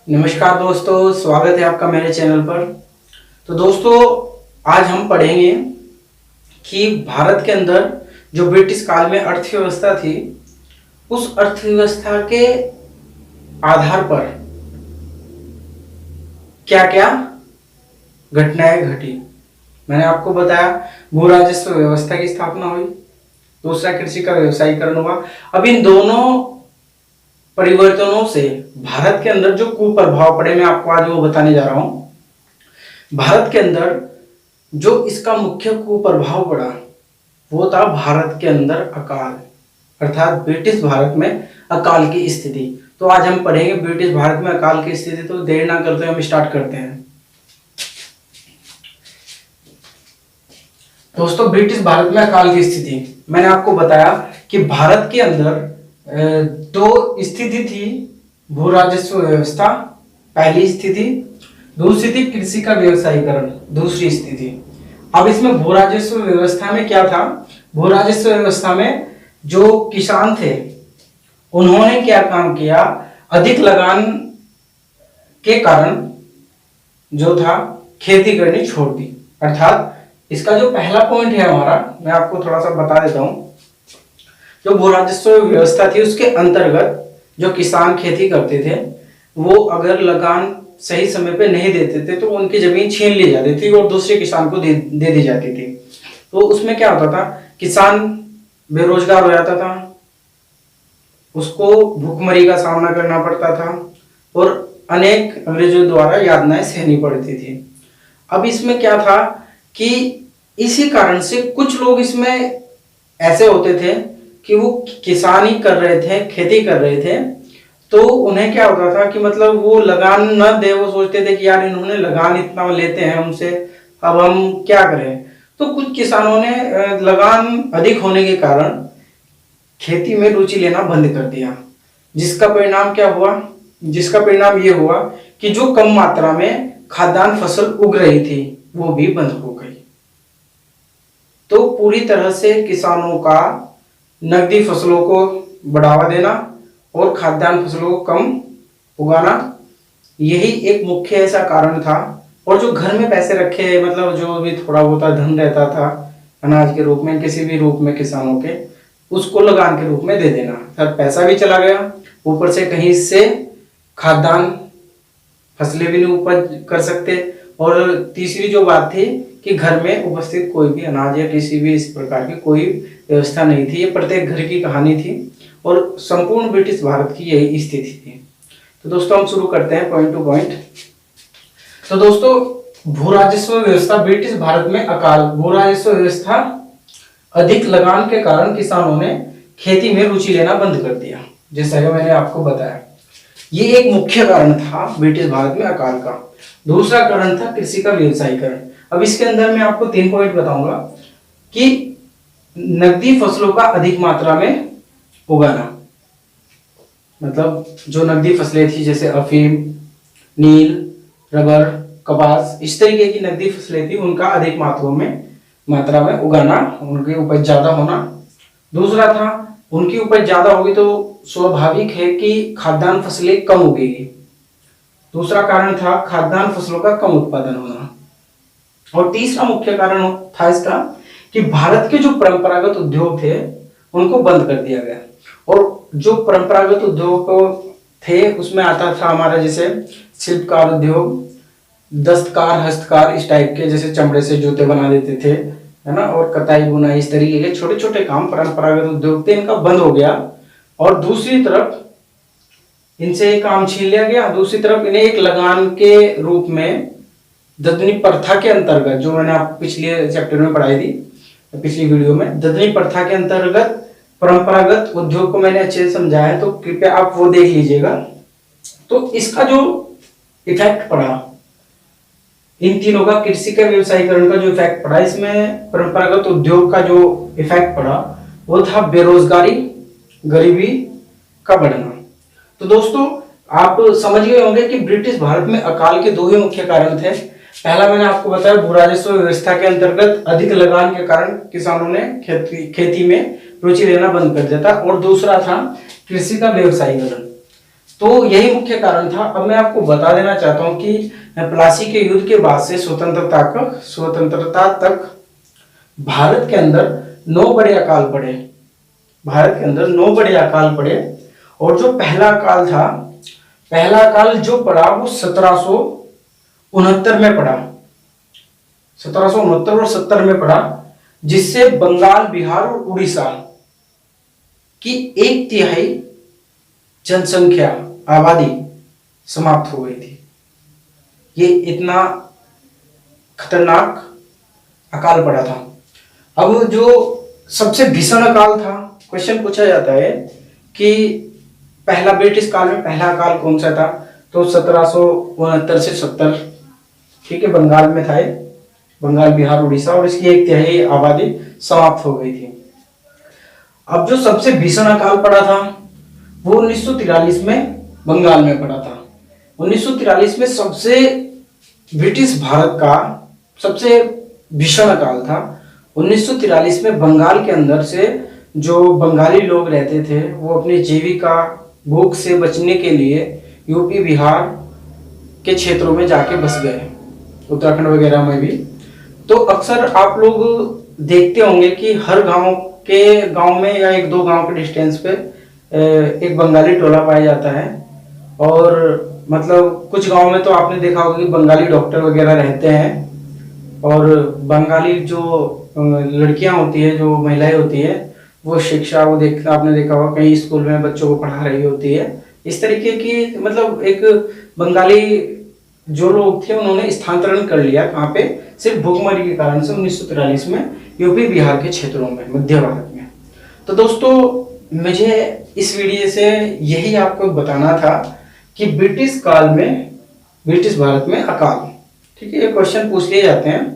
नमस्कार दोस्तों, स्वागत है आपका मेरे चैनल पर। तो दोस्तों, आज हम पढ़ेंगे कि भारत के अंदर जो ब्रिटिश काल में अर्थव्यवस्था थी, उस अर्थव्यवस्था के आधार पर क्या क्या घटनाएं घटी। मैंने आपको बताया भू राजस्व व्यवस्था की स्थापना हुई, दूसरा कृषि का व्यवसायीकरण हुआ। अब इन दोनों परिवर्तनों से भारत के अंदर जो कुप्रभाव पड़े, मैं आपको आज वो बताने जा रहा हूं। भारत के अंदर जो इसका मुख्य कुप्रभाव पड़ा वो था भारत के अंदर अकाल, अर्थात ब्रिटिश भारत में अकाल की स्थिति। तो आज हम पढ़ेंगे ब्रिटिश भारत में अकाल की स्थिति। तो देर ना करते हुए हम स्टार्ट करते हैं। दोस्तों, ब्रिटिश भारत में अकाल की स्थिति, मैंने आपको बताया कि भारत के अंदर दो स्थिति थी। भू राजस्व व्यवस्था पहली स्थिति, दूसरी थी कृषि का व्यवसायीकरण दूसरी स्थिति। अब इसमें भू राजस्व व्यवस्था में क्या था? भू राजस्व व्यवस्था में जो किसान थे उन्होंने क्या काम किया, अधिक लगान के कारण जो था खेती करनी छोड़ दी। अर्थात इसका जो पहला पॉइंट है हमारा, मैं आपको थोड़ा सा बता देता हूं। जो भू राजस्व व्यवस्था थी उसके अंतर्गत जो किसान खेती करते थे वो अगर लगान सही समय पे नहीं देते थे तो उनकी जमीन छीन ली जाती थी और दूसरे किसान को दे दी जाती थी। तो उसमें क्या होता था, किसान बेरोजगार हो जाता था, उसको भूखमरी का सामना करना पड़ता था और अनेक अंग्रेजों द्वारा यातनाएं सहनी पड़ती थी। अब इसमें क्या था कि इसी कारण से कुछ लोग इसमें ऐसे होते थे कि वो किसानी कर रहे थे, खेती कर रहे थे, तो उन्हें क्या होता था कि मतलब वो लगान न दे। वो सोचते थे कि यार इन्होंने लगान इतना लेते हैं हमसे, अब हम क्या करें। तो कुछ किसानों ने लगान अधिक होने के कारण खेती में रुचि लेना बंद कर दिया, जिसका परिणाम क्या हुआ? जिसका परिणाम ये हुआ कि जो कम मात्रा में खाद्यान्न फसल उग रही थी वो भी बंद हो गई। तो पूरी तरह से किसानों का नकदी फसलों को बढ़ावा देना और खाद्यान्न फसलों को कम उगाना, यही एक मुख्य ऐसा कारण था। और जो घर में पैसे रखे, मतलब जो भी थोड़ा बहुत धन रहता था अनाज के रूप में, किसी भी रूप में किसानों के, उसको लगान के रूप में दे देना। सर पैसा भी चला गया, ऊपर से कहीं से खाद्यान्न फसलें भी नहीं उपज कर सकते। और तीसरी जो बात थी कि घर में उपस्थित कोई भी अनाज या किसी भी इस प्रकार की कोई व्यवस्था नहीं थी। ये प्रत्येक घर की कहानी थी और संपूर्ण ब्रिटिश भारत की यही स्थिति थी। तो दोस्तों, हम शुरू करते हैं पॉइंट टू पॉइंट। तो दोस्तों, भू राजस्व व्यवस्था ब्रिटिश भारत में अकाल। भू राजस्व व्यवस्था, अधिक लगान के कारण किसानों ने खेती में रुचि लेना बंद कर दिया, जैसा कि मैंने आपको बताया। ये एक मुख्य कारण था ब्रिटिश भारत में अकाल का। दूसरा कारण था कृषि का व्यवसायीकरण। अब इसके अंदर मैं आपको 3 पॉइंट बताऊंगा कि नकदी फसलों का अधिक मात्रा में उगाना, मतलब जो नकदी फसलें थी जैसे अफीम, नील, रबर, कपास, इस तरीके की नकदी फसलें थी, उनका अधिक मात्रा में उगाना, उनकी उपज ज्यादा होना। दूसरा था, उनकी उपज ज्यादा होगी तो स्वाभाविक है कि खाद्यान्न फसलें कम उगेगी। दूसरा कारण था खाद्यान्न फसलों का कम उत्पादन होना। और तीसरा मुख्य कारण था इसका कि भारत के जो परंपरागत उद्योग थे उनको बंद कर दिया गया। और जो परंपरागत उद्योग थे उसमें आता था हमारा जैसे शिल्पकार उद्योग, दस्तकार, हस्तकार, इस टाइप के, जैसे चमड़े से जूते बना देते थे, है ना, और कताई बुनाई, इस तरीके के छोटे छोटे काम परंपरागत उद्योग थे, इनका बंद हो गया। और दूसरी तरफ इनसे एक काम छीन लिया गया, दूसरी तरफ इन्हें एक लगान के रूप में ददनी प्रथा के अंतर्गत, जो मैंने आप पिछले चैप्टर में पढ़ाई थी, पिछली वीडियो में, ददनी प्रथा के अंतर्गत परंपरागत उद्योग को मैंने अच्छे से समझाया है, तो कृपया आप वो देख लीजिएगा। तो इसका जो इफेक्ट पड़ा, इन तीनों का, कृषि का व्यवसायीकरण का जो इफेक्ट पड़ा, इसमें परंपरागत उद्योग का जो इफेक्ट पड़ा वो था बेरोजगारी, गरीबी का बढ़ना। तो दोस्तों, आप समझ गए होंगे कि ब्रिटिश भारत में अकाल के 2 ही मुख्य कारण थे। पहला मैंने आपको बताया, भू राजस्व व्यवस्था के अंतर्गत अधिक लगान के कारण किसानों ने खेती में रुचि लेना बंद कर दिया था। और दूसरा था कृषि का व्यवसायीकरण। तो यही मुख्य कारण था। अब मैं आपको बता देना चाहता हूं कि प्लासी के युद्ध के बाद से स्वतंत्रता तक भारत के अंदर 9 बड़े अकाल पड़े। भारत के अंदर 9 बड़े अकाल पड़े। और जो पहला अकाल था, पहला अकाल जो पड़ा वो 1769 में पड़ा, 1769 और 70 में पड़ा, जिससे बंगाल, बिहार और उड़ीसा की 1/3 जनसंख्या, आबादी समाप्त हो गई थी। ये इतना खतरनाक अकाल पड़ा था। अब जो सबसे भीषण अकाल था, क्वेश्चन पूछा जाता है कि पहला ब्रिटिश काल में पहला अकाल कौन सा था, तो 1769 से 70, ठीक है, बंगाल में था, बंगाल, बिहार, उड़ीसा, और इसकी 1/3 आबादी समाप्त हो गई थी। अब जो सबसे भीषण अकाल पड़ा था वो 1943 में बंगाल में पड़ा था। 1943 में सबसे ब्रिटिश भारत का सबसे भीषण अकाल था। 1943 में बंगाल के अंदर से जो बंगाली लोग रहते थे वो अपनी जीविका, भूख से बचने के लिए यूपी, बिहार के क्षेत्रों में जाके बस गए, उत्तराखंड वगैरह में भी। तो अक्सर आप लोग देखते होंगे कि हर गांव में या 1-2 गांव के डिस्टेंस पे एक बंगाली टोला पाया जाता है। और मतलब कुछ गांव में तो आपने देखा होगा कि बंगाली डॉक्टर वगैरह रहते हैं। और बंगाली जो लड़कियां होती है, जो महिलाएं होती है, वो शिक्षा, आपने देखा होगा कई स्कूल में बच्चों को पढ़ा रही होती है। इस तरीके की मतलब एक बंगाली जो लोग थे उन्होंने स्थानांतरण कर लिया, कहाँ पे, सिर्फ भूखमरी के कारण से 1943 में यूपी, बिहार के क्षेत्रों में, मध्य भारत में। तो दोस्तों, मुझे इस वीडियो से यही आपको बताना था कि ब्रिटिश काल में ब्रिटिश भारत में अकाल, ठीक है, ये क्वेश्चन पूछ लिए जाते हैं।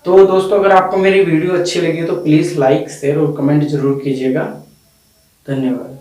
तो दोस्तों, अगर आपको मेरी वीडियो अच्छी लगी तो प्लीज लाइक, शेयर और कमेंट जरूर कीजिएगा। धन्यवाद।